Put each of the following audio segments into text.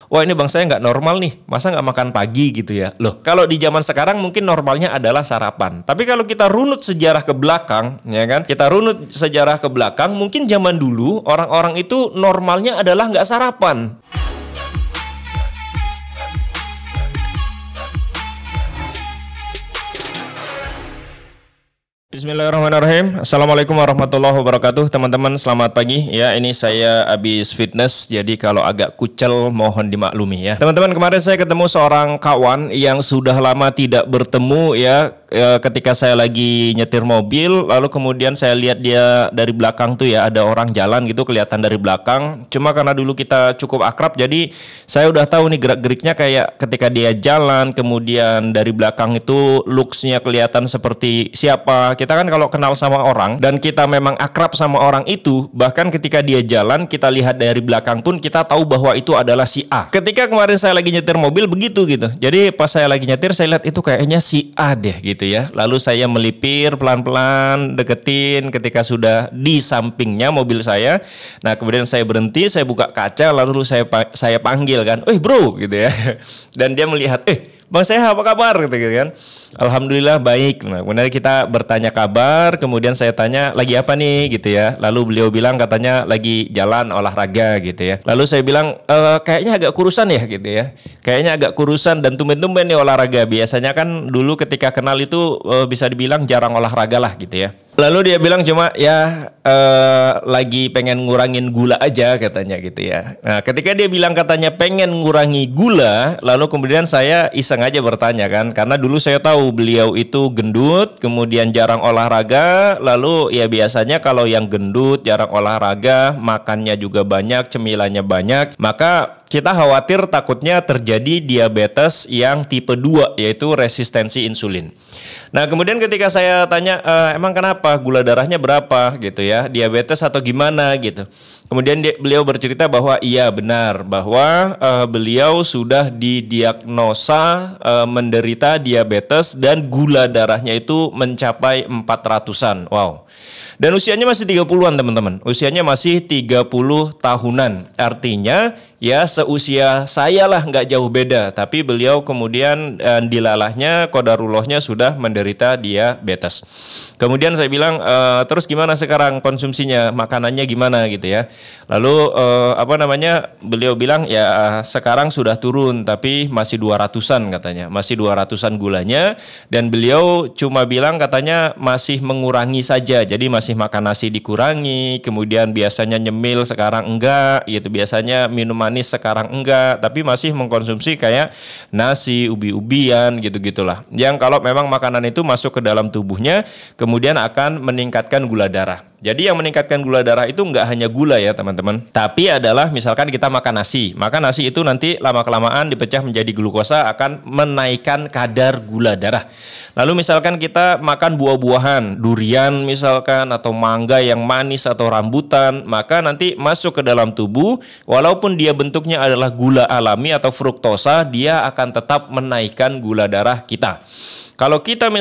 Wah ini bang saya nggak normal nih, masa nggak makan pagi gitu ya. Loh kalau di zaman sekarang mungkin normalnya adalah sarapan. Tapi kalau kita runut sejarah ke belakang, ya kan, kita runut sejarah ke belakang, mungkin zaman dulu orang-orang itu normalnya adalah nggak sarapan. Bismillahirrahmanirrahim. Assalamualaikum warahmatullahi wabarakatuh. Teman-teman selamat pagi. Ya ini saya habis fitness, jadi kalau agak kucel mohon dimaklumi ya. Teman-teman kemarin saya ketemu seorang kawan yang sudah lama tidak bertemu ya. Ketika saya lagi nyetir mobil, lalu kemudian saya lihat dia dari belakang tuh ya, ada orang jalan gitu kelihatan dari belakang. Cuma karena dulu kita cukup akrab, jadi saya udah tahu nih gerak-geriknya kayak ketika dia jalan, kemudian dari belakang itu looks-nya kelihatan seperti siapa. Kita kan kalau kenal sama orang dan kita memang akrab sama orang itu, bahkan ketika dia jalan kita lihat dari belakang pun kita tahu bahwa itu adalah si A. Ketika kemarin saya lagi nyetir mobil begitu gitu. Jadi pas saya lagi nyetir saya lihat itu kayaknya si A deh gitu ya. Lalu saya melipir pelan-pelan, deketin ketika sudah di sampingnya mobil saya. Nah, kemudian saya berhenti, saya buka kaca lalu saya panggil kan, bro" gitu ya. Dan dia melihat, "Bang saya apa kabar?" gitu kan. "Alhamdulillah baik." Nah, kemudian kita bertanya kabar, kemudian saya tanya, "Lagi apa nih?" gitu ya. Lalu beliau bilang katanya lagi jalan olahraga gitu ya. Lalu saya bilang, "Kayaknya agak kurusan ya," gitu ya. "Kayaknya agak kurusan dan tumben-tumben nih olahraga. Biasanya kan dulu ketika kenal itu bisa dibilang jarang olahraga lah gitu ya." Lalu dia bilang cuma ya lagi pengen ngurangin gula aja katanya gitu ya. Nah ketika dia bilang katanya pengen ngurangi gula, lalu kemudian saya iseng aja bertanya kan, karena dulu saya tahu beliau itu gendut, kemudian jarang olahraga, lalu ya biasanya kalau yang gendut, jarang olahraga, makannya juga banyak, cemilannya banyak, maka kita khawatir takutnya terjadi diabetes yang tipe 2, yaitu resistensi insulin. Nah kemudian ketika saya tanya, emang kenapa, gula darahnya berapa gitu ya, diabetes atau gimana gitu. Kemudian beliau bercerita bahwa iya benar, bahwa beliau sudah didiagnosa menderita diabetes dan gula darahnya itu mencapai 400-an. Wow. Dan usianya masih 30-an teman-teman. Usianya masih 30 tahunan. Artinya ya seusia saya lah, nggak jauh beda. Tapi beliau kemudian dilalahnya, qadarullahnya sudah menderita diabetes. Kemudian saya bilang, terus gimana sekarang konsumsinya, makanannya gimana gitu ya. Lalu beliau bilang ya sekarang sudah turun tapi masih 200-an katanya. Masih 200-an gulanya, dan beliau cuma bilang katanya masih mengurangi saja. Jadi masih makan nasi dikurangi, kemudian biasanya nyemil sekarang enggak gitu. Biasanya minum manis sekarang enggak, tapi masih mengkonsumsi kayak nasi, ubi-ubian gitu-gitulah. Yang kalau memang makanan itu masuk ke dalam tubuhnya, kemudian akan meningkatkan gula darah. Jadi yang meningkatkan gula darah itu nggak hanya gula ya teman-teman, tapi adalah misalkan kita makan nasi, maka nasi itu nanti lama-kelamaan dipecah menjadi glukosa, akan menaikkan kadar gula darah. Lalu misalkan kita makan buah-buahan, durian misalkan, atau mangga yang manis atau rambutan, maka nanti masuk ke dalam tubuh, walaupun dia bentuknya adalah gula alami atau fruktosa, dia akan tetap menaikkan gula darah kita. Kalau kita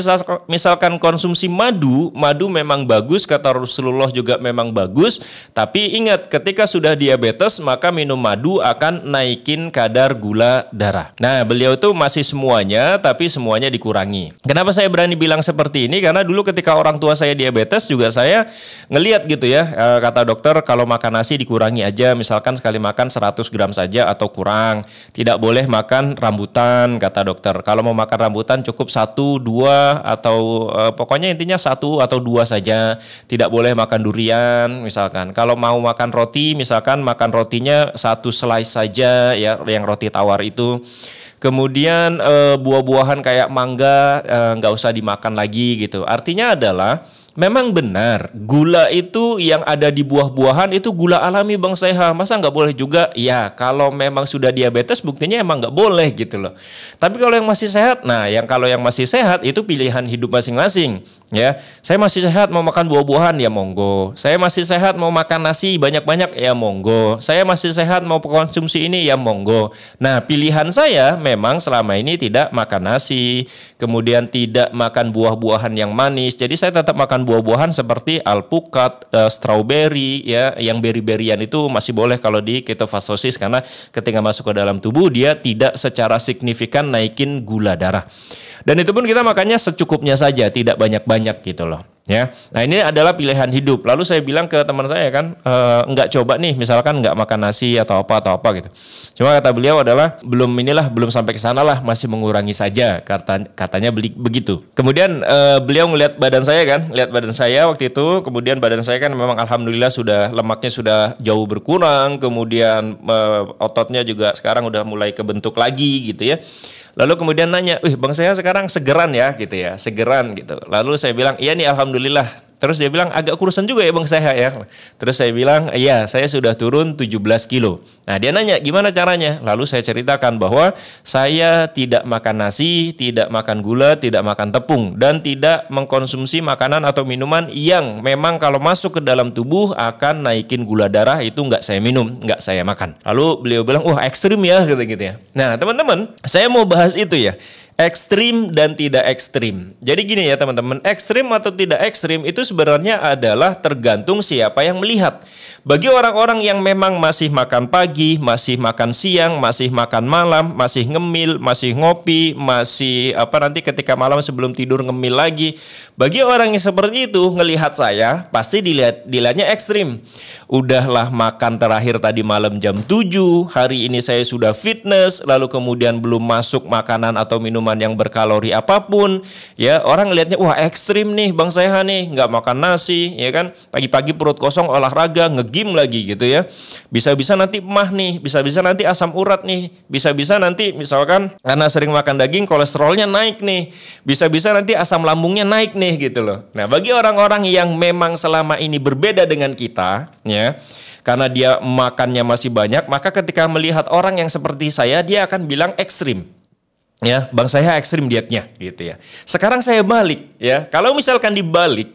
misalkan konsumsi madu memang bagus, kata Rasulullah juga memang bagus, tapi ingat ketika sudah diabetes maka minum madu akan naikin kadar gula darah. Nah beliau itu masih semuanya, tapi semuanya dikurangi. Kenapa saya berani bilang seperti ini? Karena dulu ketika orang tua saya diabetes juga saya ngelihat gitu ya, kata dokter kalau makan nasi dikurangi aja, misalkan sekali makan 100 gram saja atau kurang. Tidak boleh makan rambutan, kata dokter. Kalau mau makan rambutan cukup 1, 2 atau pokoknya intinya 1 atau 2 saja. Tidak boleh makan durian misalkan. Kalau mau makan roti misalkan makan rotinya 1 slice saja ya, yang roti tawar itu. Kemudian buah-buahan kayak mangga nggak usah dimakan lagi gitu. Artinya adalah memang benar, gula itu yang ada di buah-buahan itu gula alami Bang Seha. Masa nggak boleh juga? Ya, kalau memang sudah diabetes buktinya emang nggak boleh gitu loh. Tapi kalau yang masih sehat, kalau yang masih sehat itu pilihan hidup masing-masing. Ya, saya masih sehat mau makan buah-buahan ya monggo. Saya masih sehat mau makan nasi banyak-banyak ya monggo. Saya masih sehat mau konsumsi ini ya monggo. Nah, pilihan saya memang selama ini tidak makan nasi, kemudian tidak makan buah-buahan yang manis. Jadi saya tetap makan makan buah-buahan seperti alpukat, strawberry ya, yang beri-berian itu masih boleh kalau di ketofastosis karena ketika masuk ke dalam tubuh dia tidak secara signifikan naikin gula darah. Dan itu pun kita makannya secukupnya saja, tidak banyak-banyak gitu loh. Ya, nah ini adalah pilihan hidup. Lalu saya bilang ke teman saya kan, nggak coba nih, misalkan nggak makan nasi atau apa gitu. Cuma kata beliau adalah belum sampai ke sana lah, masih mengurangi saja. Katanya begitu. Kemudian beliau ngelihat badan saya kan, lihat badan saya waktu itu. Kemudian badan saya kan memang alhamdulillah sudah lemaknya sudah jauh berkurang. Kemudian ototnya juga sekarang udah mulai kebentuk lagi gitu ya. Lalu kemudian nanya, bang saya sekarang segeran ya gitu ya, segeran gitu. Lalu saya bilang, iya nih alhamdulillah. Terus dia bilang, agak kurusan juga ya bang saya ya. Terus saya bilang, iya saya sudah turun 17 kilo. Nah dia nanya, gimana caranya? Lalu saya ceritakan bahwa saya tidak makan nasi, tidak makan gula, tidak makan tepung. Dan tidak mengkonsumsi makanan atau minuman yang memang kalau masuk ke dalam tubuh akan naikin gula darah, itu nggak saya minum, nggak saya makan. Lalu beliau bilang, wah ekstrim ya gitu ya. Nah teman-teman, saya mau bahas itu ya. Ekstrim dan tidak ekstrim. Jadi gini ya teman-teman, ekstrim atau tidak ekstrim itu sebenarnya adalah tergantung siapa yang melihat. Bagi orang-orang yang memang masih makan pagi, masih makan siang, masih makan malam, masih ngemil, masih ngopi, masih nanti ketika malam sebelum tidur ngemil lagi. Bagi orang yang seperti itu, ngelihat saya pasti dilihatnya ekstrim. Udahlah makan terakhir tadi malam jam 7, hari ini saya sudah fitness, lalu kemudian belum masuk makanan atau minuman yang berkalori apapun, ya orang ngelihatnya wah ekstrim nih bang saya nih, nggak makan nasi, ya kan, pagi-pagi perut kosong olahraga nge-gym lagi gitu ya, bisa-bisa nanti emah nih, bisa-bisa nanti asam urat nih, bisa-bisa nanti misalkan karena sering makan daging kolesterolnya naik nih, bisa-bisa nanti asam lambungnya naik nih gitu loh. Nah bagi orang-orang yang memang selama ini berbeda dengan kita, ya karena dia makannya masih banyak, maka ketika melihat orang yang seperti saya, dia akan bilang ekstrim. Ya, bang saya ekstrim dietnya gitu ya. Sekarang saya balik ya. Kalau misalkan dibalik,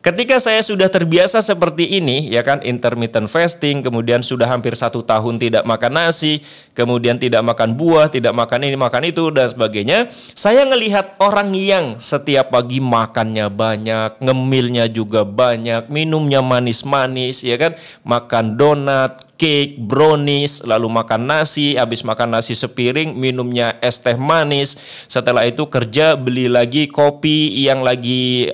ketika saya sudah terbiasa seperti ini ya kan, intermittent fasting, kemudian sudah hampir 1 tahun tidak makan nasi, kemudian tidak makan buah, tidak makan ini, makan itu dan sebagainya. Saya ngelihat orang yang setiap pagi makannya banyak, ngemilnya juga banyak, minumnya manis-manis ya kan, makan donat, cake, brownies, lalu makan nasi, habis makan nasi sepiring, minumnya es teh manis. Setelah itu kerja beli lagi kopi yang lagi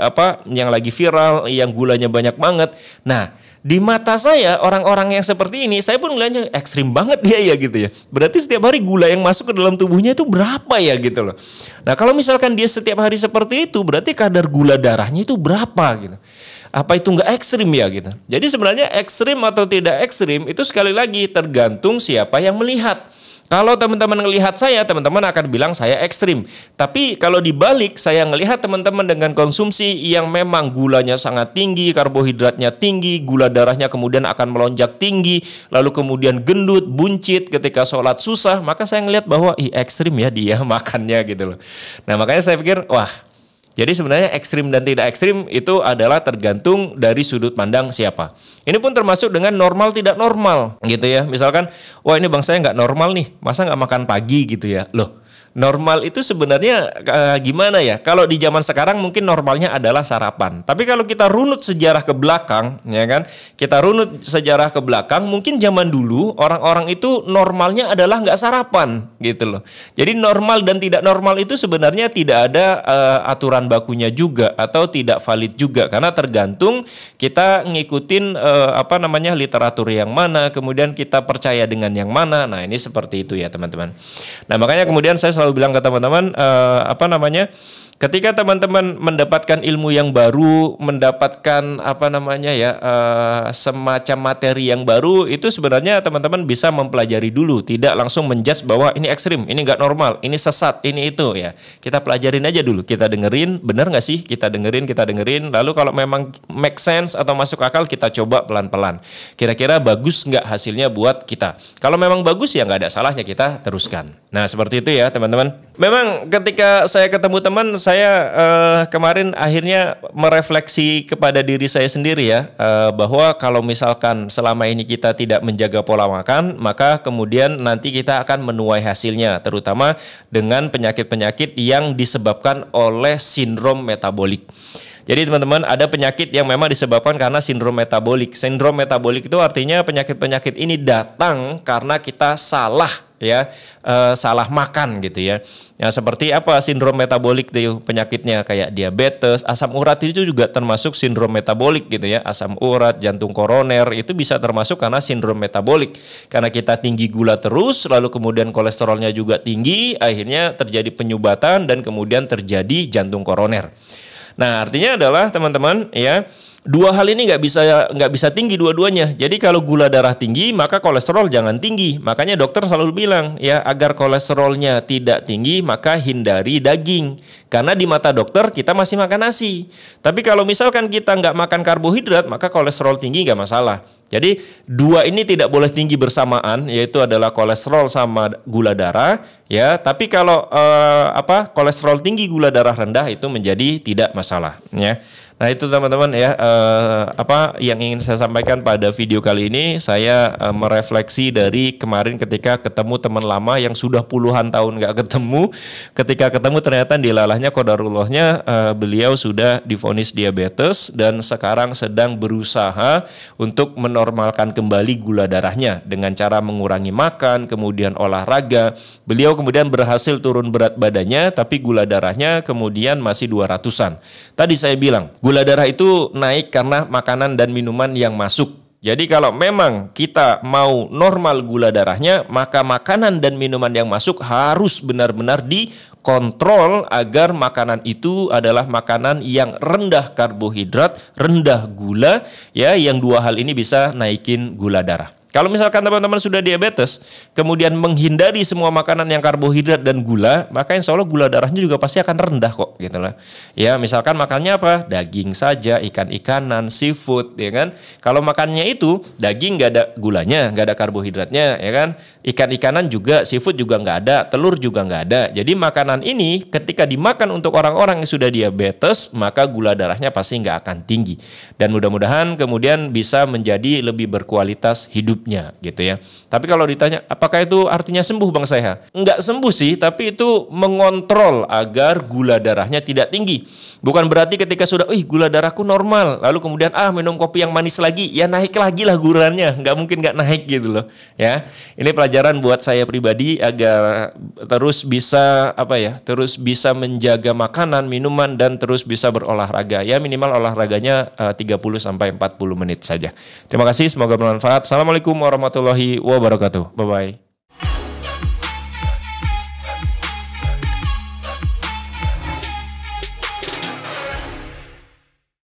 viral, yang gulanya banyak banget. Nah, di mata saya orang-orang yang seperti ini, saya pun ngeliatnya ekstrim banget dia ya gitu ya. Berarti setiap hari gula yang masuk ke dalam tubuhnya itu berapa ya gitu loh. Nah, kalau misalkan dia setiap hari seperti itu, berarti kadar gula darahnya itu berapa gitu. Apa itu nggak ekstrim ya gitu. Jadi sebenarnya ekstrim atau tidak ekstrim itu sekali lagi tergantung siapa yang melihat. Kalau teman-teman ngelihat saya, teman-teman akan bilang saya ekstrim. Tapi kalau dibalik, saya ngelihat teman-teman dengan konsumsi yang memang gulanya sangat tinggi, karbohidratnya tinggi, gula darahnya kemudian akan melonjak tinggi, lalu kemudian gendut, buncit ketika sholat susah, maka saya ngelihat bahwa ekstrim ya dia makannya gitu loh. Nah makanya saya pikir, wah, jadi sebenarnya ekstrim dan tidak ekstrim itu adalah tergantung dari sudut pandang siapa. Ini pun termasuk dengan normal tidak normal gitu ya. Misalkan, wah ini bang saya nggak normal nih, masa nggak makan pagi gitu ya. Loh, normal itu sebenarnya gimana ya? Kalau di zaman sekarang mungkin normalnya adalah sarapan. Tapi kalau kita runut sejarah ke belakang, ya kan? Kita runut sejarah ke belakang, mungkin zaman dulu orang-orang itu normalnya adalah nggak sarapan gitu loh. Jadi normal dan tidak normal itu sebenarnya tidak ada aturan bakunya juga atau tidak valid juga karena tergantung kita ngikutin literatur yang mana, kemudian kita percaya dengan yang mana. Nah, ini seperti itu ya, teman-teman. Nah, makanya kemudian saya selalu bilang ke teman-teman ketika teman-teman mendapatkan ilmu yang baru, mendapatkan semacam materi yang baru, itu sebenarnya teman-teman bisa mempelajari dulu, tidak langsung menjudge bahwa ini ekstrim, ini nggak normal, ini sesat, ini itu ya. Kita pelajarin aja dulu, kita dengerin, benar nggak sih? Kita dengerin, lalu kalau memang make sense atau masuk akal, kita coba pelan-pelan. Kira-kira bagus nggak hasilnya buat kita? Kalau memang bagus ya nggak ada salahnya kita teruskan. Nah seperti itu ya teman-teman. Memang ketika saya ketemu teman, saya kemarin akhirnya merefleksi kepada diri saya sendiri ya, bahwa kalau misalkan selama ini kita tidak menjaga pola makan, maka kemudian nanti kita akan menuai hasilnya, terutama dengan penyakit-penyakit yang disebabkan oleh sindrom metabolik. Jadi teman-teman, ada penyakit yang memang disebabkan karena sindrom metabolik. Sindrom metabolik itu artinya penyakit-penyakit ini datang karena kita salah ya, salah makan gitu ya. Nah, seperti apa sindrom metabolik itu penyakitnya, kayak diabetes, asam urat itu juga termasuk sindrom metabolik gitu ya. Asam urat, jantung koroner itu bisa termasuk karena sindrom metabolik. Karena kita tinggi gula terus, lalu kemudian kolesterolnya juga tinggi, akhirnya terjadi penyumbatan dan kemudian terjadi jantung koroner. Nah, artinya adalah teman-teman ya, dua hal ini nggak bisa tinggi dua-duanya. Jadi kalau gula darah tinggi, maka kolesterol jangan tinggi. Makanya dokter selalu bilang ya, agar kolesterolnya tidak tinggi maka hindari daging. Karena di mata dokter kita masih makan nasi. Tapi kalau misalkan kita nggak makan karbohidrat, maka kolesterol tinggi nggak masalah. Jadi dua ini tidak boleh tinggi bersamaan, yaitu adalah kolesterol sama gula darah ya. Tapi kalau kolesterol tinggi gula darah rendah itu menjadi tidak masalah ya. Nah itu teman-teman ya, apa yang ingin saya sampaikan pada video kali ini. Saya merefleksi dari kemarin ketika ketemu teman lama yang sudah puluhan tahun nggak ketemu. Ketika ketemu ternyata dilalahnya qadarullahnya beliau sudah divonis diabetes dan sekarang sedang berusaha untuk menormalkan kembali gula darahnya dengan cara mengurangi makan, kemudian olahraga. Beliau kemudian berhasil turun berat badannya, tapi gula darahnya kemudian masih 200-an. Tadi saya bilang, gula darah itu naik karena makanan dan minuman yang masuk. Jadi kalau memang kita mau normal gula darahnya, maka makanan dan minuman yang masuk harus benar-benar dikontrol agar makanan itu adalah makanan yang rendah karbohidrat, rendah gula, ya, yang dua hal ini bisa naikin gula darah. Kalau misalkan teman-teman sudah diabetes, kemudian menghindari semua makanan yang karbohidrat dan gula, maka insya Allah gula darahnya juga pasti akan rendah kok, gitu lah. Ya, misalkan makannya apa? Daging saja, ikan-ikanan, seafood, ya kan? Kalau makannya itu daging nggak ada gulanya, nggak ada karbohidratnya, ya kan? Ikan-ikanan juga, seafood juga nggak ada, telur juga nggak ada. Jadi makanan ini ketika dimakan untuk orang-orang yang sudah diabetes, maka gula darahnya pasti nggak akan tinggi. Dan mudah-mudahan kemudian bisa menjadi lebih berkualitas hidup gitu ya. Tapi kalau ditanya apakah itu artinya sembuh Bang Seha? Enggak sembuh sih, tapi itu mengontrol agar gula darahnya tidak tinggi. Bukan berarti ketika sudah gula darahku normal, lalu kemudian minum kopi yang manis lagi, ya naik lagi lah gulanya. Enggak mungkin enggak naik gitu loh ya. Ini pelajaran buat saya pribadi agar terus bisa terus bisa menjaga makanan, minuman dan terus bisa berolahraga. Ya minimal olahraganya 30 sampai 40 menit saja. Terima kasih, semoga bermanfaat. Assalamualaikum warahmatullahi wabarakatuh. Bye-bye.